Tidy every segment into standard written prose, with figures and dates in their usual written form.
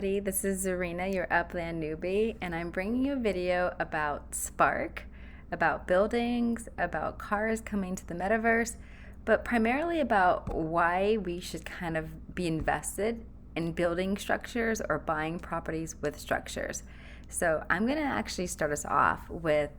This is Zarina, your Upland newbie, and I'm bringing you a video about Spark, about buildings, about cars coming to the metaverse, but primarily about why we should kind of be invested in building structures or buying properties with structures. So I'm going to actually start us off with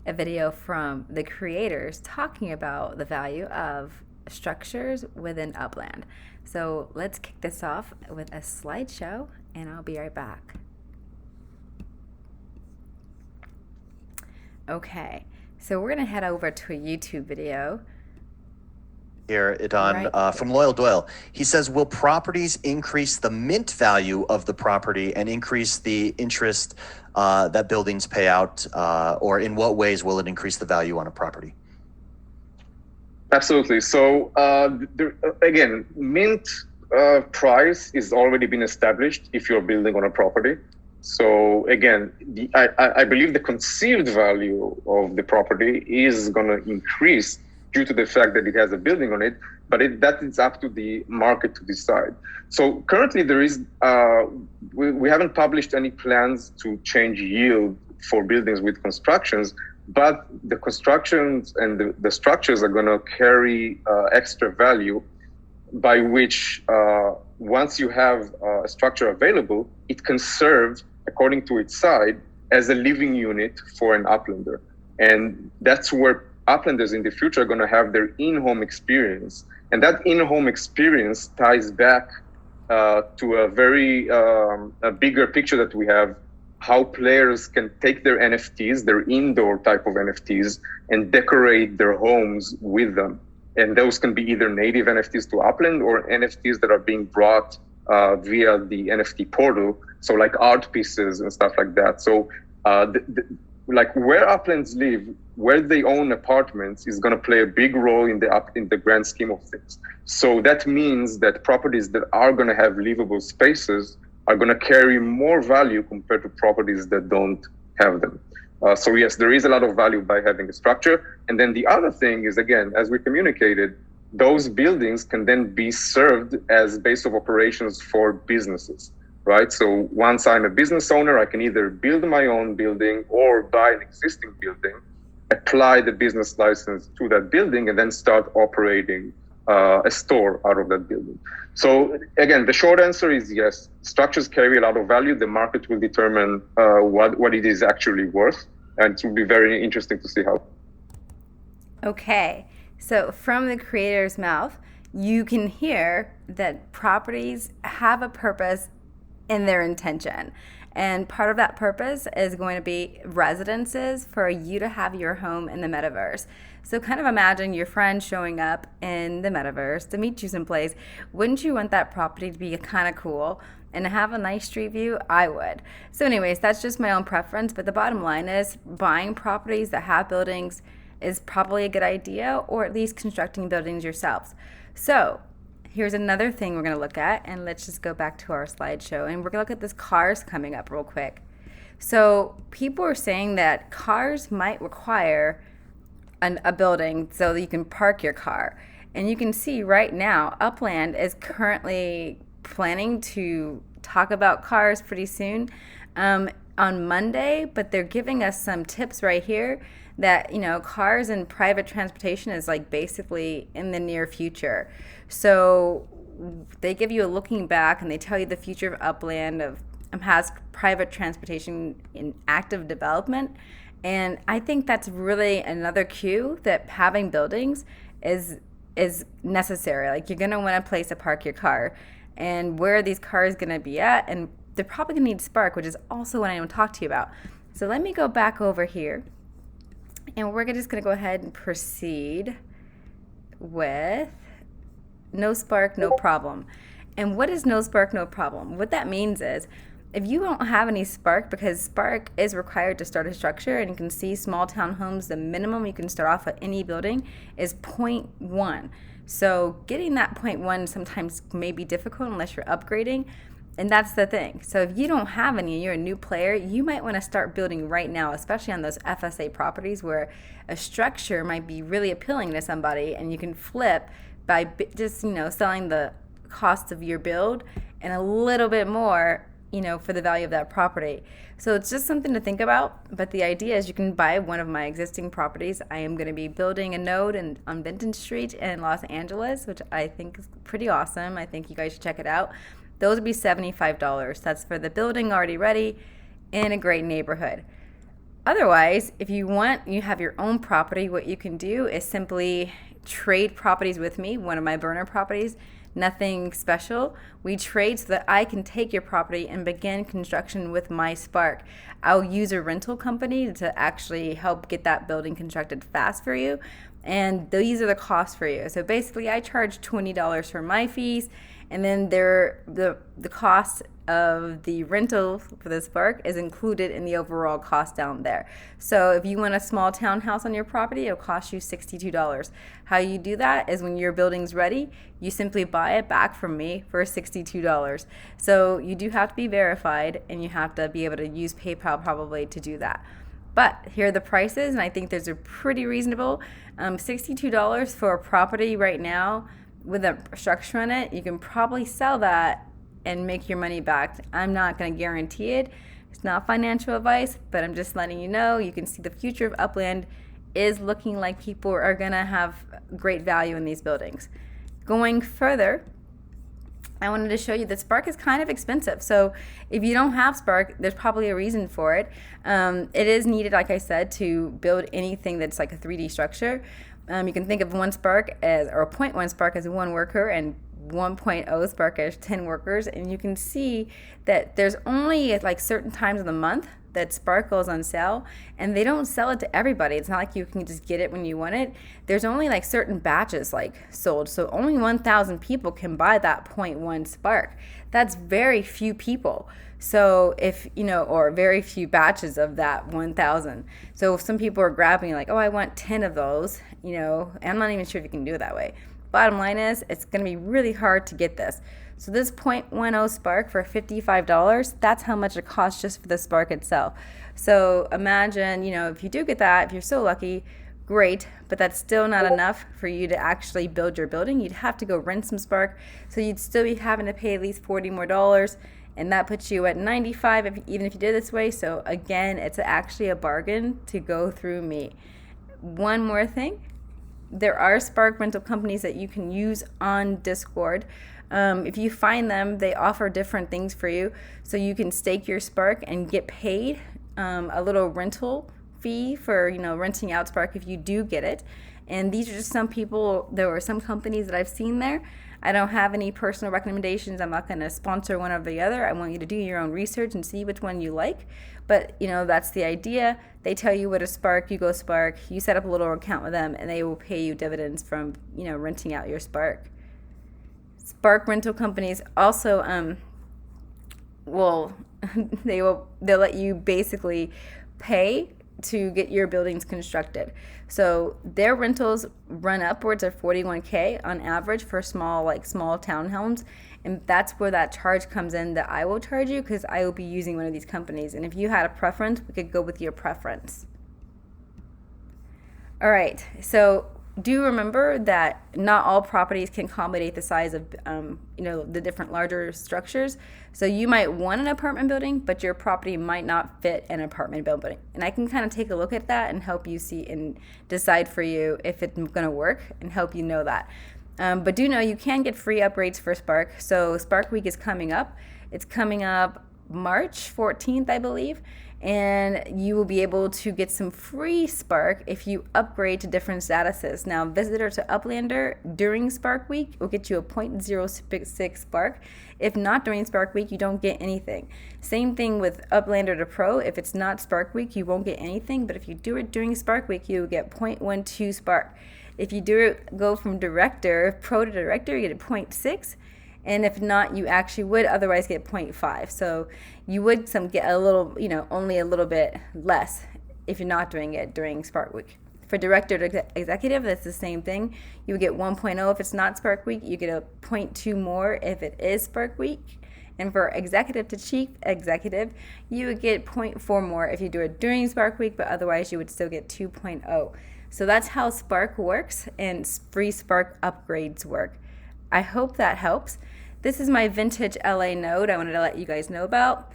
a video from the creators talking about the value of structures within Upland. So let's kick this off with a slideshow, and I'll be right back. Okay, so we're gonna head over to a YouTube video. Here, Idan, Right. from Loyal Doyle. He says, will properties increase the mint value of the property and increase the interest that buildings pay out? Or in what ways will it increase the value on a property? Absolutely. So again, mint price is already been established if you're building on a property. So again, I believe the concealed value of the property is going to increase due to the fact that it has a building on it, but that is up to the market to decide. So currently there is, we haven't published any plans to change yield for buildings with constructions, but the constructions and the structures are going to carry extra value by which once you have a structure available, it can serve according to its side as a living unit for an uplander. And that's where uplanders in the future are going to have their in-home experience. And that in-home experience ties back to a very a bigger picture that we have, how players can take their NFTs, their indoor type of NFTs, and decorate their homes with them. And those can be either native NFTs to Upland or NFTs that are being brought via the NFT portal. So like art pieces and stuff like that. So like where Uplands live, where they own apartments is going to play a big role in the grand scheme of things. So that means that properties that are going to have livable spaces are going to carry more value compared to properties that don't have them. So yes, there is a lot of value by having a structure. And then the other thing is, again, as we communicated, those buildings can then be served as base of operations for businesses, right? So once I'm a business owner, I can either build my own building or buy an existing building, apply the business license to that building, and then start operating a store out of that building. So again, the short answer is yes, structures carry a lot of value. The market will determine what it is actually worth. And it will be very interesting to see how. Okay, so from the creator's mouth, you can hear that properties have a purpose in their intention. And part of that purpose is going to be residences for you to have your home in the metaverse. So kind of imagine your friend showing up in the metaverse to meet you someplace. Wouldn't you want that property to be kind of cool and have a nice street view? I would. So anyways, that's just my own preference. But the bottom line is buying properties that have buildings is probably a good idea, or at least constructing buildings yourselves. So here's another thing we're going to look at, and let's just go back to our slideshow, and we're going to look at this cars coming up real quick. So people are saying that cars might require a building so that you can park your car. And you can see right now, Upland is currently planning to talk about cars pretty soon on Monday, but they're giving us some tips right here that, you know, cars and private transportation is like basically in the near future. So they give you a looking back and they tell you the future of Upland has private transportation in active development. And I think that's really another cue that having buildings is necessary. Like you're gonna want a place to park your car, and where are these cars gonna be at? And they're probably gonna need Spark, which is also what I want to talk to you about. So let me go back over here, and we're just gonna go ahead and proceed with no Spark, no problem. And what is no Spark, no problem? What that means is if you don't have any Spark, because Spark is required to start a structure, and you can see small town homes, the minimum you can start off at any building is 0.1. So getting that 0.1 sometimes may be difficult unless you're upgrading. And that's the thing. So if you don't have any and you're a new player, you might want to start building right now, especially on those FSA properties where a structure might be really appealing to somebody, and you can flip by just, selling the cost of your build and a little bit more for the value of that property. So it's just something to think about. But the idea is you can buy one of my existing properties. I am going to be building a node on Vinton Street in Los Angeles, which I think is pretty awesome. I think you guys should check it out. Those would be $75. That's for the building already ready in a great neighborhood. Otherwise, if you have your own property, what you can do is simply trade properties with me, one of my burner properties. Nothing special. We trade so that I can take your property and begin construction with my Spark. I'll use a rental company to actually help get that building constructed fast for you. And these are the costs for you. So basically I charge $20 for my fees, and then the cost of the rental for the Spark is included in the overall cost down there. So if you want a small townhouse on your property, it'll cost you $62. How you do that is when your building's ready, you simply buy it back from me for $62. So you do have to be verified, and you have to be able to use PayPal probably to do that. But here are the prices, and I think those are pretty reasonable. $62 for a property right now with a structure on it, you can probably sell that and make your money back. I'm not going to guarantee it. It's not financial advice, but I'm just letting you know. You can see the future of Upland is looking like people are going to have great value in these buildings. Going further, I wanted to show you that Spark is kind of expensive. So if you don't have Spark, there's probably a reason for it. It is needed, like I said, to build anything that's like a 3D structure. You can think of one Spark as, or 0.1 Spark as one worker, and 1.0 Spark as 10 workers. And you can see that there's only like certain times of the month that Spark goes on sale, and they don't sell it to everybody. It's not like you can just get it when you want it. There's only like certain batches like sold, so only 1,000 people can buy that 0.1 Spark. That's very few people. So if or very few batches of that 1,000. So if some people are grabbing like, oh, I want 10 of those, I'm not even sure if you can do it that way. Bottom line is, it's going to be really hard to get this. So this 0.10 Spark for $55, that's how much it costs just for the Spark itself. So imagine, if you do get that, if you're so lucky, great, but that's still not enough for you to actually build your building. You'd have to go rent some Spark, so you'd still be having to pay at least $40 more, and that puts you at $95 even if you did it this way. So again, it's actually a bargain to go through me. One more thing. There are Spark rental companies that you can use on Discord. If you find them, they offer different things for you. So you can stake your Spark and get paid a little rental fee for renting out Spark if you do get it. And these are just some people. There were some companies that I've seen there. I don't have any personal recommendations. I'm not going to sponsor one or the other. I want you to do your own research and see which one you like. But, that's the idea. They tell you what a Spark, you go Spark, you set up a little account with them, and they will pay you dividends from, renting out your Spark. Spark rental companies also they'll let you basically pay to get your buildings constructed. So their rentals run upwards of $41K on average for small townhomes, and that's where that charge comes in that I will charge you, because I will be using one of these companies. And if you had a preference, we could go with your preference. All right, so do remember that not all properties can accommodate the size of the different larger structures. So you might want an apartment building, but your property might not fit an apartment building. And I can kind of take a look at that and help you see and decide for you if it's going to work, and help you know that. But do know you can get free upgrades for Spark. So Spark Week is coming up. It's coming up March 14th, I believe. And you will be able to get some free Spark if you upgrade to different statuses. Now, Visitor to Uplander during Spark Week will get you a 0.06 Spark. If not during Spark Week, you don't get anything. Same thing with Uplander to Pro. If it's not Spark Week, you won't get anything. But if you do it during Spark Week, you will get 0.12 Spark. If you go from Pro to Director, you get a 0.6. And if not, you actually would otherwise get 0.5. So you would get a little, only a little bit less if you're not doing it during Spark Week. For Director to Executive, that's the same thing. You would get 1.0 if it's not Spark Week. You get a 0.2 more if it is Spark Week. And for Executive to Chief Executive, you would get 0.4 more if you do it during Spark Week, but otherwise you would still get 2.0. So that's how Spark works and free Spark upgrades work. I hope that helps. this is my vintage LA node I wanted to let you guys know about.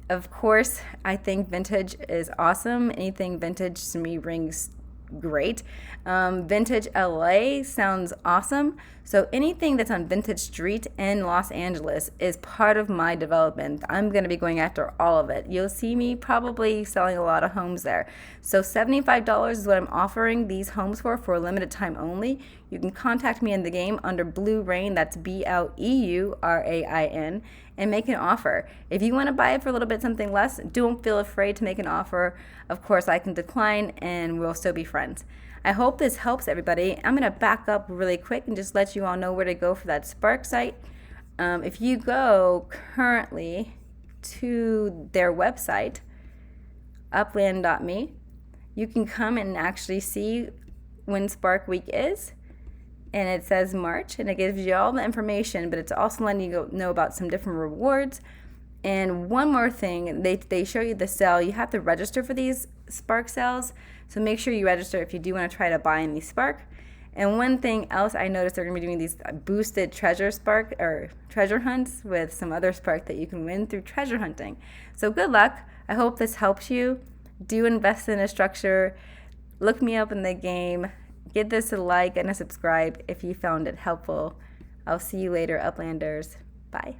Of course, I think vintage is awesome. Anything vintage to me rings great. Vintage LA sounds awesome. So anything that's on Vintage Street in Los Angeles is part of my development. I'm going to be going after all of it. You'll see me probably selling a lot of homes there. So $75 is what I'm offering these homes for a limited time only. You can contact me in the game under Blue Rain, that's BLEURAIN, and make an offer. If you want to buy it for a little bit something less, don't feel afraid to make an offer. Of course, I can decline and we'll still be friends. I hope this helps everybody. I'm going to back up really quick and just let you all know where to go for that Spark site. If you go currently to their website, upland.me, you can come and actually see when Spark Week is. And it says March, and it gives you all the information, but it's also letting you know about some different rewards. And one more thing, they show you the sale. You have to register for these Spark sales, so make sure you register if you do want to try to buy in these Spark. And one thing else I noticed, they're going to be doing these boosted treasure Spark or treasure hunts with some other Spark that you can win through treasure hunting. So good luck. I hope this helps you. Do invest in a structure. Look me up in the game. Give this a like and a subscribe if you found it helpful. I'll see you later, Uplanders. Bye.